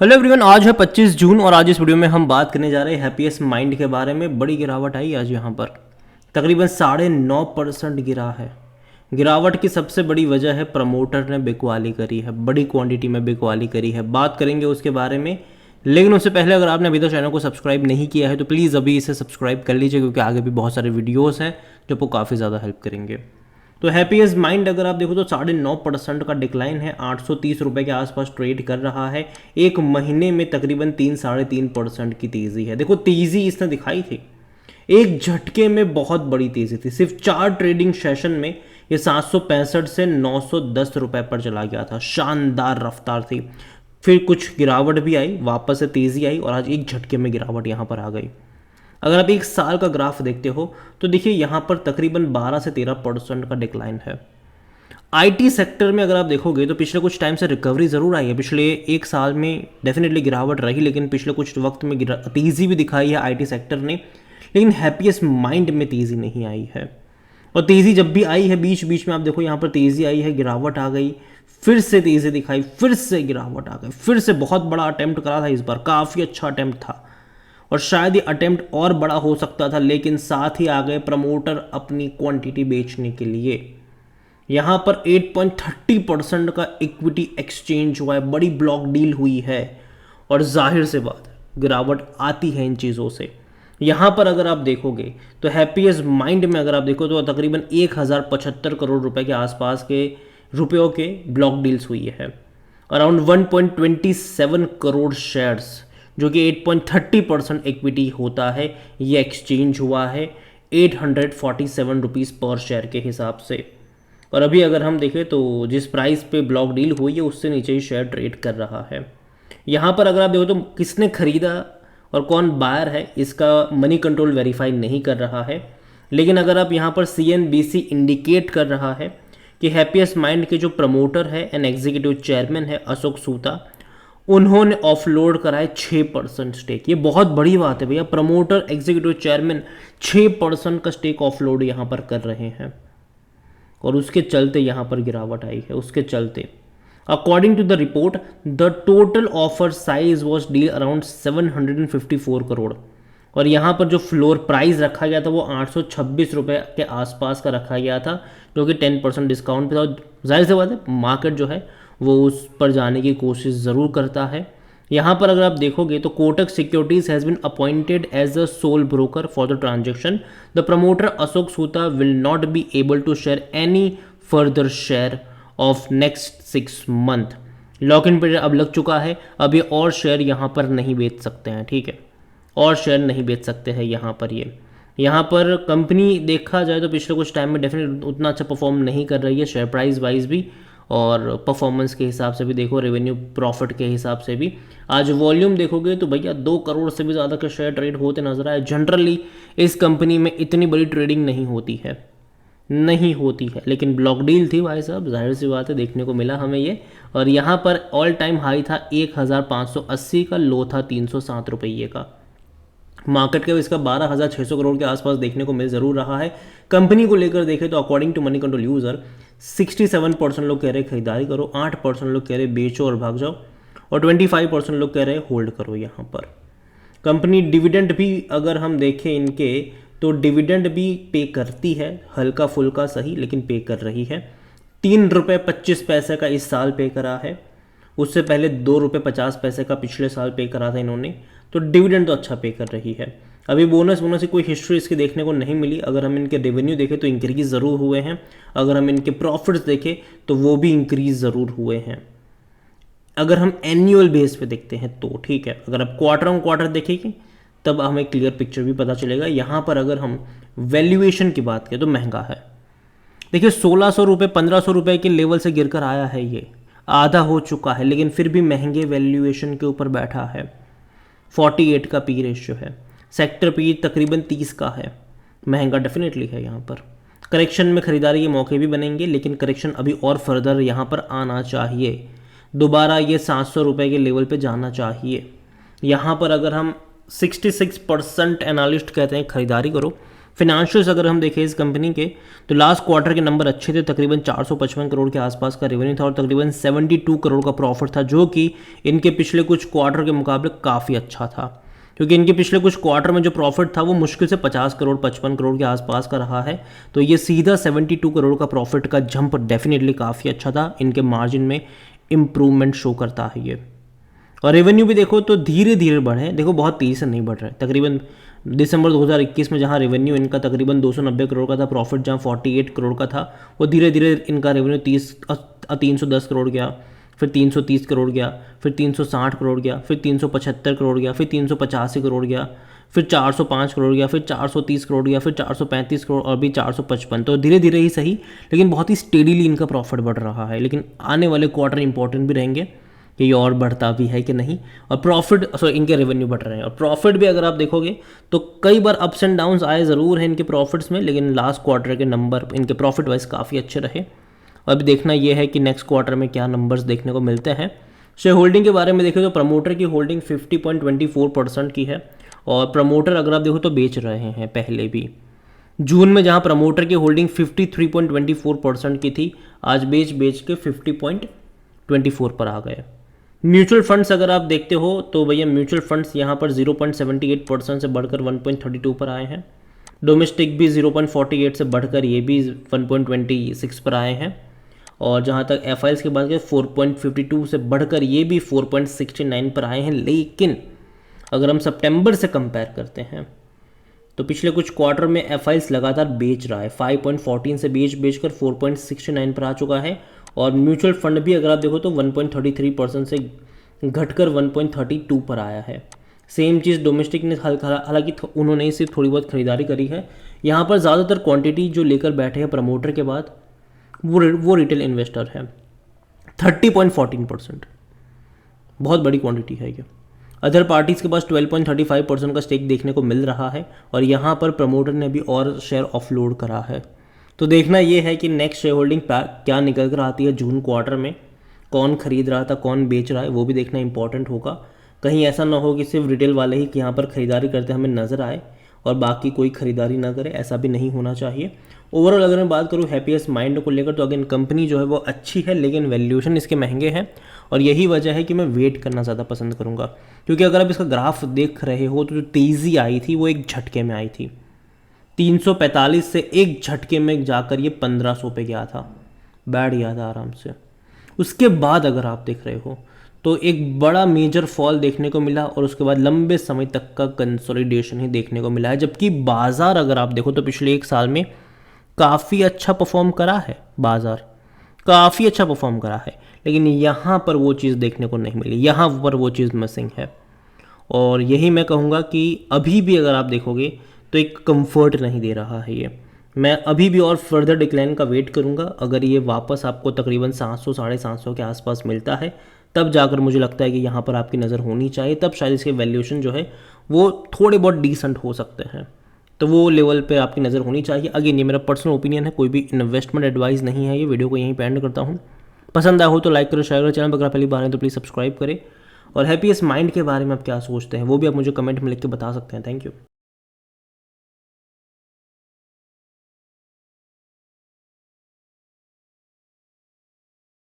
Hello everyone, आज है 25 जून और आज इस वीडियो में हम बात करने जा रहे हैं हैप्पीएस्ट माइंड के बारे में। बड़ी गिरावट आई आज यहाँ पर, तकरीबन 9.5% गिरा है। गिरावट की सबसे बड़ी वजह है प्रमोटर ने बिकवाली करी है, बड़ी क्वांटिटी में बिकवाली करी है। बात करेंगे उसके बारे में, लेकिन उससे पहले अगर आपने अभी तक चैनल को सब्सक्राइब नहीं किया है तो प्लीज़ अभी इसे सब्सक्राइब कर लीजिए, क्योंकि आगे भी बहुत सारे वीडियोज़ हैं जो आपको काफ़ी ज़्यादा हेल्प करेंगे। तो हैप्पीएस्ट माइंड अगर आप देखो तो 9.5% का डिक्लाइन है, 830 रुपये के आसपास ट्रेड कर रहा है। एक महीने में तकरीबन 3-3.5% की तेज़ी है। देखो तेज़ी इसने दिखाई थी, एक झटके में बहुत बड़ी तेज़ी थी। सिर्फ 4 ट्रेडिंग सेशन में ये 765 से 910 रुपये पर चला गया था। शानदार रफ्तार थी। फिर कुछ गिरावट भी आई, वापस से तेज़ी आई और आज एक झटके में गिरावट यहाँ पर आ गई। अगर आप एक साल का ग्राफ देखते हो तो देखिए यहाँ पर तकरीबन 12 से 13% का डिक्लाइन है। आईटी सेक्टर में अगर आप देखोगे तो पिछले कुछ टाइम से रिकवरी ज़रूर आई है। पिछले एक साल में डेफिनेटली गिरावट रही, लेकिन पिछले कुछ वक्त में तेज़ी भी दिखाई है आईटी सेक्टर ने, लेकिन हैप्पीएस्ट माइंड में तेज़ी नहीं आई है। और तेज़ी जब भी आई है बीच बीच में आप देखो यहाँ पर तेज़ी आई है, गिरावट आ गई, फिर से तेज़ी दिखाई, फिर से गिरावट आ गई, फिर से बहुत बड़ा अटेम्प्ट करा था। इस बार काफ़ी अच्छा अटेम्प्ट था और शायद ये अटेम्प्ट और बड़ा हो सकता था, लेकिन साथ ही आ गए प्रमोटर अपनी क्वांटिटी बेचने के लिए। यहाँ पर 8.30% का इक्विटी एक्सचेंज हुआ है, बड़ी ब्लॉक डील हुई है और जाहिर से बात है गिरावट आती है इन चीज़ों से। यहाँ पर अगर आप देखोगे तो हैप्पीएस्ट माइंड में अगर आप देखो तो तकरीबन 1075 करोड़ रुपए के आसपास के रुपयों के ब्लॉक डील्स हुई है। अराउंड 1.27 करोड़ शेयर्स, जो कि 8.30% इक्विटी होता है, ये एक्सचेंज हुआ है 847 रुपीज़ पर शेयर के हिसाब से। और अभी अगर हम देखें तो जिस प्राइस पे ब्लॉक डील हुई है उससे नीचे ही शेयर ट्रेड कर रहा है। यहाँ पर अगर आप देखो तो किसने खरीदा और कौन बायर है इसका मनी कंट्रोल वेरीफाई नहीं कर रहा है, लेकिन अगर आप यहाँ पर CNBC इंडिकेट कर रहा है कि हैप्पीएस्ट माइंड के जो प्रमोटर है एंड एग्जीक्यूटिव चेयरमैन है अशोक सूता, उन्होंने ऑफलोड कराए 6% स्टेक। ये बहुत बड़ी बात है भैया, प्रमोटर एग्जीक्यूटिव चेयरमैन 6% का स्टेक ऑफलोड यहाँ पर कर रहे हैं और उसके चलते यहाँ पर गिरावट आई है। उसके चलते according to the report the total offer size was deal around 754 crore और यहाँ पर जो फ्लोर प्राइस रखा गया था वो 826 रुपये के आसपास का रखा गया था, जो कि 10% डिस्काउंट पे था। जाहिर सी बात है मार्केट जो है वो उस पर जाने की कोशिश ज़रूर करता है। यहाँ पर अगर आप देखोगे तो Kotak securities has been appointed as a sole broker for the transaction. The promoter Ashok Soota will not be able to share any further share of next 6 month. Lock in period अब लग चुका है, अभी और शेयर यहाँ पर नहीं बेच सकते हैं, ठीक है, और शेयर नहीं बेच सकते हैं यहाँ पर। यहाँ पर कंपनी देखा जाए तो पिछले कुछ टाइम में डेफिनेट उतना अच्छा परफॉर्म नहीं कर रही है, शेयर प्राइस वाइज भी और परफॉर्मेंस के हिसाब से भी देखो, रेवेन्यू प्रॉफिट के हिसाब से भी। आज वॉल्यूम देखोगे तो भैया 2 करोड़ से भी ज़्यादा के शेयर ट्रेड होते नजर आए। जनरली इस कंपनी में इतनी बड़ी ट्रेडिंग नहीं होती है, लेकिन ब्लॉक डील थी भाई साहब, जाहिर सी बात है देखने को मिला हमें ये। और यहाँ पर ऑल टाइम हाई था 1580 का, लो था 307 रुपये का। मार्केट कैप इसका 12,600 करोड़ के आसपास देखने को मिल जरूर रहा है। कंपनी को लेकर देखें तो according to Moneycontrol user 67% लोग कह रहे खरीदारी करो, 8% लोग कह रहे बेचो और भाग जाओ और 25% लोग कह रहे होल्ड करो। यहाँ पर कंपनी डिविडेंड भी अगर हम देखें इनके तो डिविडेंड भी पे करती है, हल्का फुल्का सही लेकिन पे कर रही है। 3.25 रुपये का इस साल पे करा है, उससे पहले 2.50 रुपये का पिछले साल पे करा था इन्होंने, तो डिविडेंड तो अच्छा पे कर रही है। अभी बोनस की कोई हिस्ट्री इसकी देखने को नहीं मिली। अगर हम इनके रेवेन्यू देखें तो इंक्रीज ज़रूर हुए हैं, अगर हम इनके प्रॉफिट्स देखें तो वो भी इंक्रीज ज़रूर हुए हैं। अगर हम एनुअल बेस पे देखते हैं तो ठीक है, अगर आप क्वार्टर ऑन क्वार्टर देखेंगे तब हमें क्लियर पिक्चर भी पता चलेगा। यहाँ पर अगर हम वैल्यूएशन की बात करें तो महंगा है। देखिए 1600 रुपये 1500 रुपये के लेवल से गिरकर आया है, ये आधा हो चुका है, लेकिन फिर भी महंगे वैल्यूएशन के ऊपर बैठा है। 48 का पी रेशियो है, सेक्टर पी तकरीबन 30 का है, महंगा डेफिनेटली है। यहाँ पर करेक्शन में खरीदारी के मौके भी बनेंगे, लेकिन करेक्शन अभी और फर्दर यहाँ पर आना चाहिए, दोबारा ये 700 रुपये के लेवल पे जाना चाहिए। यहाँ पर अगर हम 66% एनालिस्ट कहते हैं खरीदारी करो, फिनेंशियल्स अगर हम देखें इस कंपनी के, तो लास्ट क्वार्टर के नंबर अच्छे थे, तकरीबन 455 करोड़ के आसपास का रेवेन्यू था और तकरीबन 72 करोड़ का प्रॉफिट था, जो कि इनके पिछले कुछ क्वार्टर के मुकाबले काफ़ी अच्छा था, क्योंकि इनके पिछले कुछ क्वार्टर में जो प्रॉफिट था वो मुश्किल से 50 करोड़ 55 करोड़ के आसपास का रहा है। तो ये सीधा 72 करोड़ का प्रॉफिट का जंप डेफिनेटली काफ़ी अच्छा था, इनके मार्जिन में इम्प्रूवमेंट शो करता है ये। और रेवेन्यू भी देखो तो धीरे धीरे बढ़े, देखो बहुत तेज़ी से नहीं बढ़ रहा है। तकरीबन दिसंबर 2021 में जहाँ रेवेन्यू इनका तकरीबन 290 करोड़ का था, प्रॉफिट जहाँ 48 करोड़ का था, वो धीरे धीरे इनका रेवेन्यू 310 करोड़ गया, फिर 330 करोड़ गया, फिर 360 करोड़ गया, फिर 375 करोड़ गया, फिर 385 करोड़ गया, फिर 405 करोड़ गया, फिर 430 करोड़ गया, फिर 435 करोड़ और भी 455। तो धीरे धीरे ही सही, लेकिन बहुत ही स्टेडीली इनका प्रॉफिट बढ़ रहा है। लेकिन आने वाले क्वार्टर इंपॉर्टेंट भी रहेंगे कि ये और बढ़ता भी है कि नहीं। और प्रॉफिट इनके रेवेन्यू बढ़ रहे हैं और प्रॉफिट भी अगर आप देखोगे तो कई बार अप्स एंड डाउन्स आए ज़रूर हैं इनके प्रॉफिट्स में, लेकिन लास्ट क्वार्टर के नंबर इनके प्रॉफिट वाइज काफ़ी अच्छे रहे। अब देखना ये है कि नेक्स्ट क्वार्टर में क्या नंबर्स देखने को मिलते हैं। शेयर होल्डिंग के बारे में देखें तो प्रमोटर की होल्डिंग 50.24% की है और प्रमोटर अगर आप देखो तो बेच रहे हैं पहले भी। जून में जहां प्रमोटर की होल्डिंग 53.24% की थी, आज बेच के 50.24 पर आ गए। म्यूचुअल फंड्स अगर आप देखते हो तो भैया म्यूचुअल फंड्स यहाँ पर 0.78% से बढ़कर 1.32 पर आए हैं। डोमेस्टिक भी 0.48 से बढ़कर ये भी 1.26 पर आए हैं। और जहाँ तक एफ की बात करें 4.52 से बढ़कर ये भी 4.69 पर आए हैं। लेकिन अगर हम सितंबर से कंपेयर करते हैं तो पिछले कुछ क्वार्टर में एफ लगातार बेच रहा है, 5.14 से बेचकर 4.69 पर आ चुका है। और म्यूचुअल फंड भी अगर आप देखो तो 1.33% से घटकर 1.32 पर आया है। सेम चीज़ डोमेस्टिक ने हालांकि उन्होंने सिर्फ थोड़ी बहुत खरीदारी करी है। यहाँ पर ज़्यादातर क्वांटिटी जो लेकर बैठे हैं प्रमोटर के बाद वो रिटेल इन्वेस्टर है, 30.14%, बहुत बड़ी क्वांटिटी है ये। अदर पार्टीज़ के पास 12.35% का स्टेक देखने को मिल रहा है और यहाँ पर प्रमोटर ने भी और शेयर ऑफलोड करा है। तो देखना ये है कि नेक्स्ट शेयर होल्डिंग क्या निकल कर आती है जून क्वार्टर में, कौन खरीद रहा था कौन बेच रहा है वो भी देखना इंपॉर्टेंट होगा। कहीं ऐसा ना हो कि सिर्फ रिटेल वाले ही कि यहाँ पर खरीदारी करते हमें नज़र आए और बाकी कोई खरीदारी ना करे, ऐसा भी नहीं होना चाहिए। ओवरऑल अगर मैं बात करूँ हैप्पीएस्ट माइंड को लेकर तो अगेन कंपनी जो है वो अच्छी है, लेकिन वैल्यूएशन इसके महंगे हैं और यही वजह है कि मैं वेट करना ज़्यादा पसंद करूँगा। क्योंकि अगर आप इसका ग्राफ देख रहे हो तो जो तेज़ी आई थी वो एक झटके में आई थी, 345 से एक झटके में जाकर ये 1500 पे गया था, बैठ गया था आराम से। उसके बाद अगर आप देख रहे हो तो एक बड़ा मेजर फॉल देखने को मिला और उसके बाद लंबे समय तक का कंसोलिडेशन ही देखने को मिला है। जबकि बाज़ार अगर आप देखो तो पिछले एक साल में काफ़ी अच्छा परफॉर्म करा है, बाज़ार काफ़ी अच्छा परफॉर्म करा है, लेकिन यहाँ पर वो चीज़ देखने को नहीं मिली, यहाँ पर वो चीज़ मिसिंग है। और यही मैं कहूँगा कि अभी भी अगर आप देखोगे तो एक कंफर्ट नहीं दे रहा है ये। मैं अभी भी और फर्दर डिक्लाइन का वेट करूँगा। अगर ये वापस आपको तकरीबन 700 750 के आसपास मिलता है तब जाकर मुझे लगता है कि यहाँ पर आपकी नज़र होनी चाहिए, तब शायद इसके वैल्यूएशन जो है वो थोड़े बहुत डिसेंट हो सकते हैं, तो वो लेवल पे आपकी नज़र होनी चाहिए। अगेन ये मेरा पर्सनल ओपिनियन है, कोई भी इन्वेस्टमेंट एडवाइस नहीं है। ये वीडियो को यहीं पे एंड करता हूँ। पसंद आया हो तो लाइक करो, शेयर करो, चैनल पर अगर पहली बार है तो प्लीज़ सब्सक्राइब करें। और हैप्पीएस्ट माइंड के बारे में आप क्या सोचते हैं वो भी आप मुझे कमेंट में लिख के बता सकते हैं। Thank you.